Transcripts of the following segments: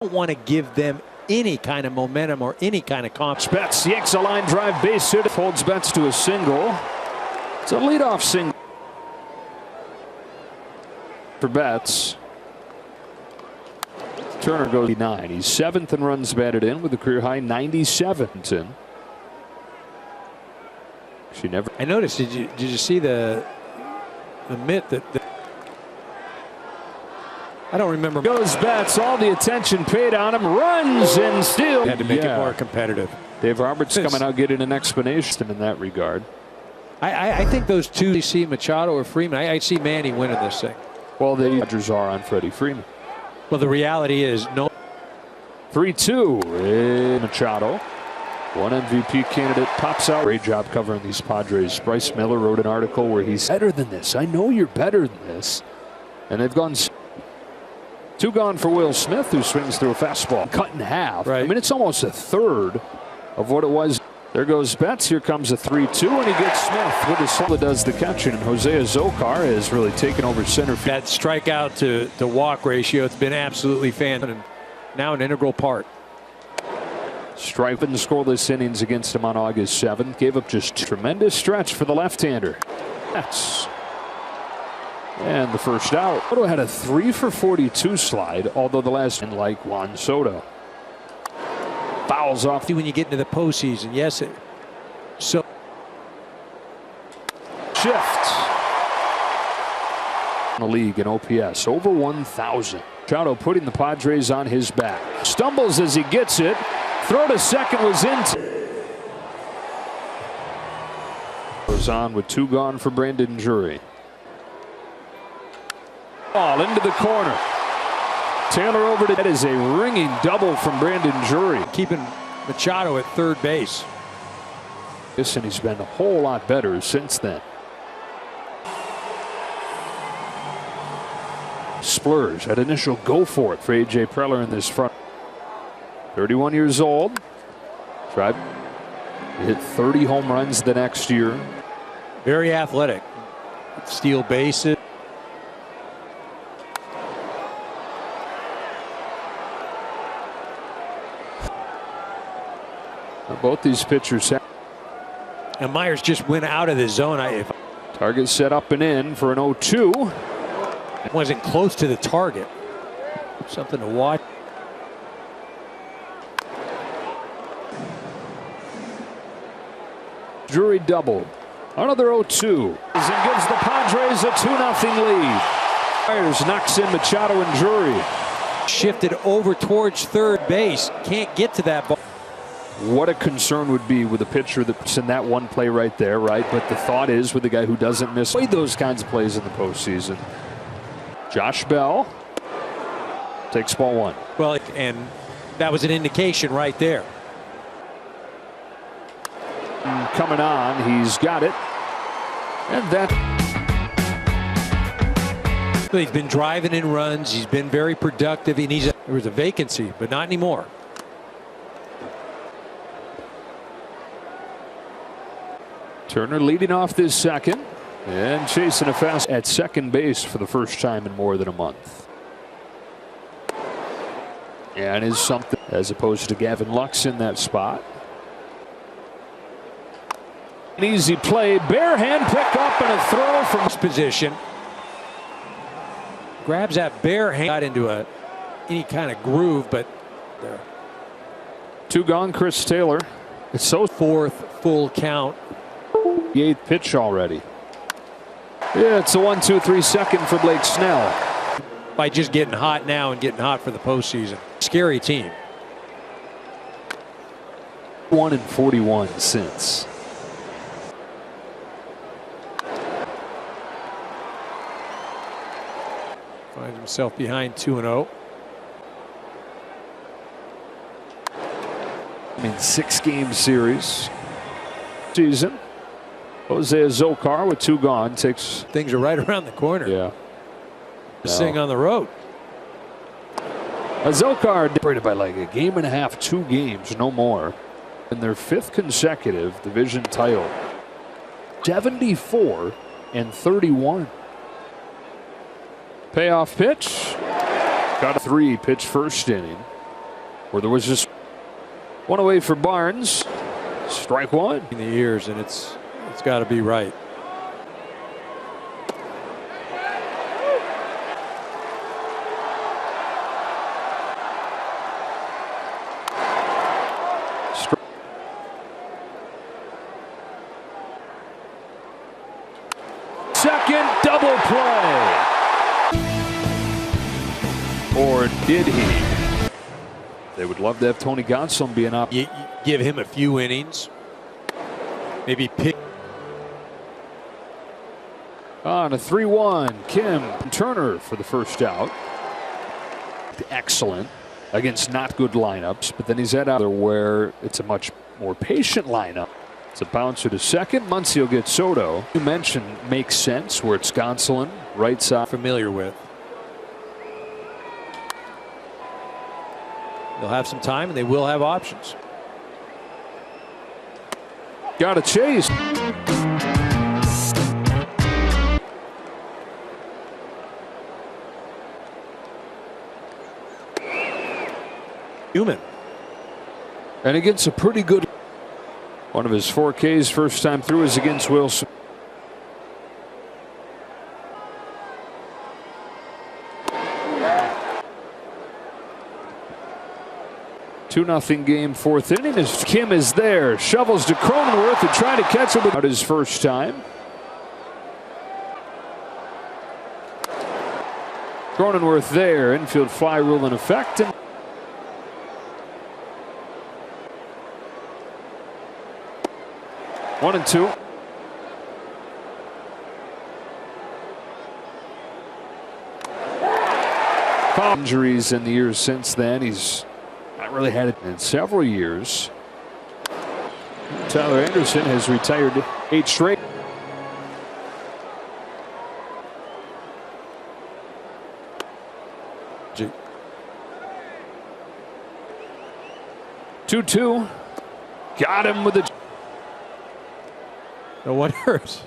don't want to give them any kind of momentum or any kind of confidence. Betts yanks a line drive base hit, holds Betts to a single. It's a leadoff single for Betts. Turner goes 9. He's 7th in runs batted in with a career high 97. She never. I noticed. Did you see the mitt that? I don't remember. Goes Betts. All the attention paid on him. Runs and still had to make it more competitive. Dave Roberts coming out getting an explanation in that regard. I think those two. You see Machado or Freeman. I see Manny winning this thing. Well, the Dodgers are on Freddie Freeman. Well, the reality is no. 3-2. Machado, one MVP candidate, pops out. Great job covering these Padres. Bryce Miller wrote an article where he's better than this. I know you're better than this. And they've gone 2 gone for Will Smith, who swings through a fastball. Cut in half. Right. I mean, it's almost a third of what it was. There goes Betts. Here comes a 3-2, and he gets Smith with a solo does the catching. And Jose Azocar has really taken over center field. That strikeout to walk ratio, it's been absolutely fantastic. And now an integral part. Striping scoreless innings against him on August 7th. Gave up just tremendous stretch for the left-hander. That's and the first out. Soto had a 3-for-42 slide, although the last in like Juan Soto. Fouls off when you get into the postseason. Yes, so shift. In the league in OPS over 1,000. Machado putting the Padres on his back. Stumbles as he gets it. Throw to second was in. Goes on with 2 gone for Brandon Drury. Ball into the corner. Taylor over to that is a ringing double from Brandon Drury. Keeping Machado at third base. Yes, and he's been a whole lot better since then. Splurge, that initial go for it for A.J. Preller in this front. 31 years old. Tried to hit 30 home runs the next year. Very athletic. Steal bases. Both these pitchers have. And Myers just went out of the zone. Target set up and in for an 0-2. It wasn't close to the target. Something to watch. Drury doubled. Another 0-2. And gives the Padres a 2-0 lead. Myers knocks in Machado and Drury. Shifted over towards third base. Can't get to that ball. What a concern would be with a pitcher that's in that one play right there, right? But the thought is with a guy who doesn't miss those kinds of plays in the postseason. Josh Bell takes ball 1. Well, and that was an indication right there. Coming on, he's got it. And that. He's been driving in runs. He's been very productive. And there was a vacancy, but not anymore. Turner leading off this second and chasing a fast at second base for the first time in more than a month. And is something as opposed to Gavin Lux in that spot. An easy play, bare hand pick up and a throw from this position. Grabs that bare hand, got into any kind of groove, but there. 2 gone, Chris Taylor. It's so 4th full count. The 8th pitch already. Yeah, it's a 1-2-3 second for Blake Snell. By just getting hot now and getting hot for the postseason. Scary team. 1-41 since. Finds himself behind 2-0. I mean, 6-game series. Season. Jose Azocar with 2 gone takes. Things are right around the corner. Yeah. This thing on the road. Azocar separated by like a game and a half, 2 games, no more. In their 5th consecutive division title. 74-31. Payoff pitch. Got a 3 pitch first inning. where there was just one away for Barnes. Strike one. In the ears, and it's got to be right. Second double play. Or did he? They would love to have Tony Gonsolin be an op. You give him a few innings. Maybe pick. On a 3-1, Kim Turner for the first out. Excellent against not good lineups, but then he's at other where it's a much more patient lineup. It's a bouncer to second. Muncy will get Soto. You mentioned makes sense where it's Gonsolin, right side. Familiar with. They'll have some time and they will have options. Got a chase. Human. And against a pretty good. One of his 4Ks first time through is against Wilson. Two 2-0 game, fourth inning as Kim is there. Shovels to Cronenworth and trying to catch him without his first time. Cronenworth there. Infield fly rule in effect. And 1-2. Injuries in the years since then. He's not really had it in several years. Tyler Anderson has retired 8 straight. G 2-2. Got him with the. No one hurts.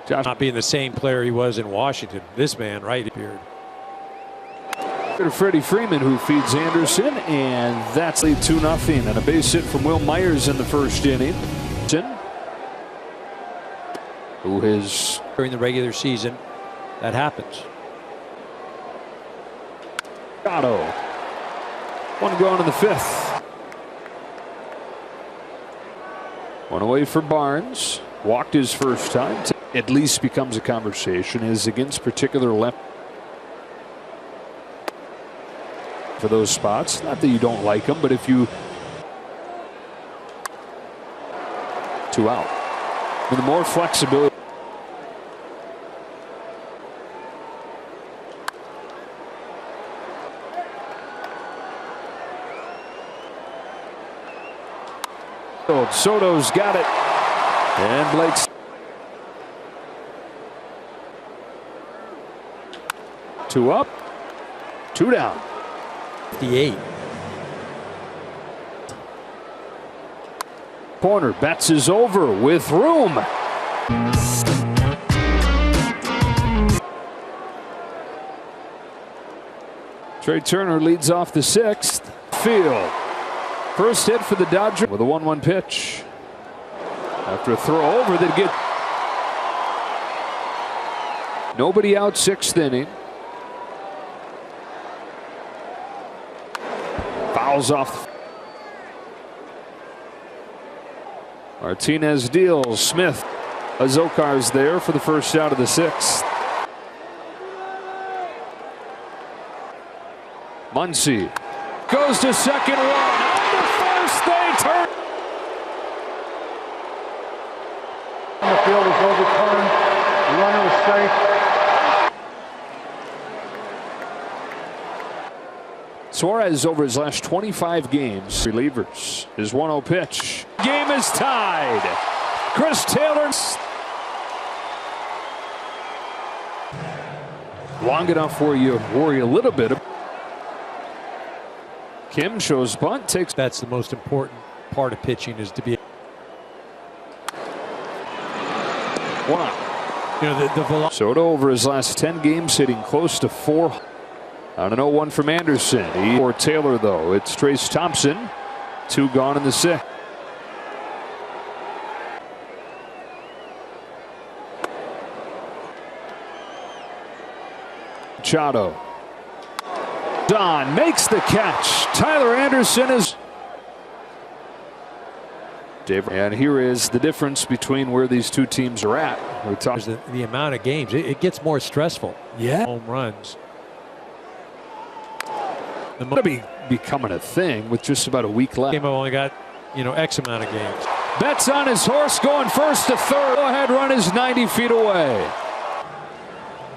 Josh not being the same player he was in Washington. This man right appeared. Freddie Freeman who feeds Anderson, and that's lead 2-0. And a base hit from Will Myers in the first inning. Who has during the regular season that happens. Otto. One gone in the fifth. One away for Barnes. Walked his first time. At least becomes a conversation. Is against particular left for those spots. Not that you don't like them, but if you 2 out with more flexibility. Soto's got it, and Blake's 2 up, 2 down. 58. Corner, Betts is over with room. Trey Turner leads off the 6th. Field. First hit for the Dodgers with a 1-1 pitch. After a throw over, they get nobody out, 6th inning. Fouls off. Martinez deals. Smith. Azokar's there for the first out of the 6th. Muncy goes to second run. Under first, they turn. The field is overturned. The runner is safe. Suarez over his last 25 games. Relievers. His 1-0 pitch. Game is tied. Chris Taylor. Long enough where you worry a little bit. Kim shows bunt, takes. That's the most important part of pitching, is to be. 1 out. You know, the velocity. Soto over his last 10 games hitting close to 4. On an 0-1 from Anderson. For Taylor, though, it's Trace Thompson. 2 gone in the 6th. Machado. Don makes the catch. Tyler Anderson is. And here is the difference between where these two teams are at. We're talking the amount of games. It gets more stressful. Yeah. Home runs. It's going to be becoming a thing with just about a week left. Game only got, X amount of games. Betts on his horse going first to third. Go-ahead run is 90 feet away.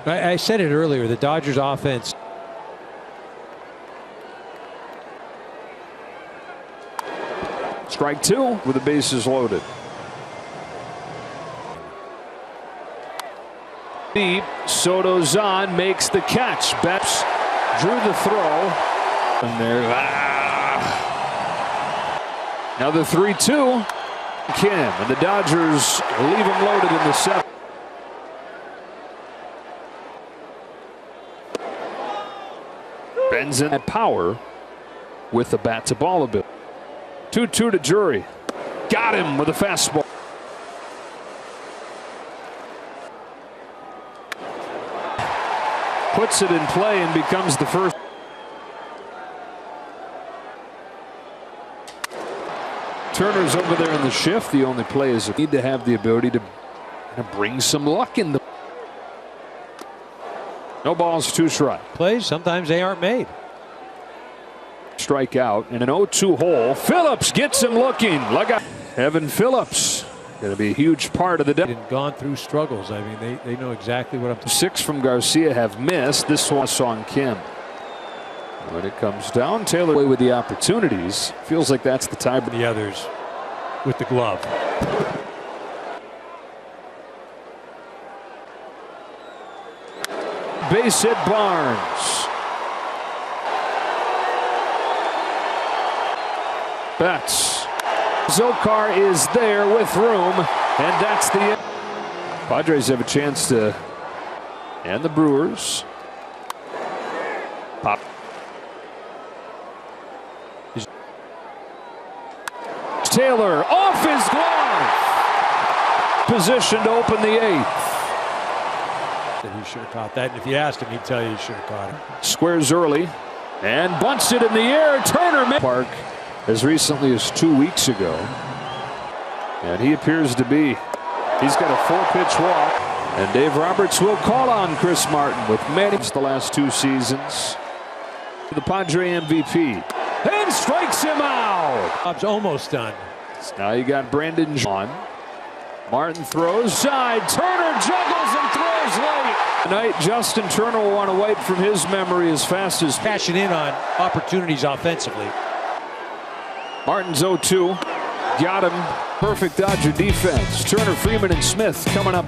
I said it earlier. The Dodgers offense. Strike 2 with the bases loaded. Deep. Soto's on, makes the catch. Betts drew the throw. And there. Now the 3-2. Kim, and the Dodgers leave him loaded in the 7th. Bends in at power with the bat to ball ability. 2-2 to Drury. Got him with a fastball. Puts it in play and becomes the first. Turner's over there in the shift. The only play is need to have the ability to bring some luck in the. No balls, 2 strikes. Plays, sometimes they aren't made. Strike out in an 0-2 hole. Phillips gets him looking. Look out. Evan Phillips going to be a huge part of the day. Gone through struggles. I mean, they know exactly what I'm talking. 6 from Garcia have missed. This one on Kim. When it comes down, Taylor away with the opportunities. Feels like that's the tie. The others with the glove. Base hit Barnes. Betts. Zokar is there with room, and that's the end. Padres have a chance to, and the Brewers. Pop. Taylor off his glove. Position to open the 8th. He should have caught that, and if you asked him, he'd tell you he should have caught it. Squares early and bunts it in the air. Turner park as recently as 2 weeks ago, and he appears to be. He's got a 4-pitch walk, and Dave Roberts will call on Chris Martin with many the last 2 seasons. The Padre MVP and strikes him out. Job's almost done. So now you got Brandon John. Martin throws side. Turner juggles and throws late. Tonight, Justin Turner will want to wipe from his memory as fast as cashing in on opportunities offensively. Martin's 0-2. Got him. Perfect Dodger defense. Turner, Freeman, and Smith coming up.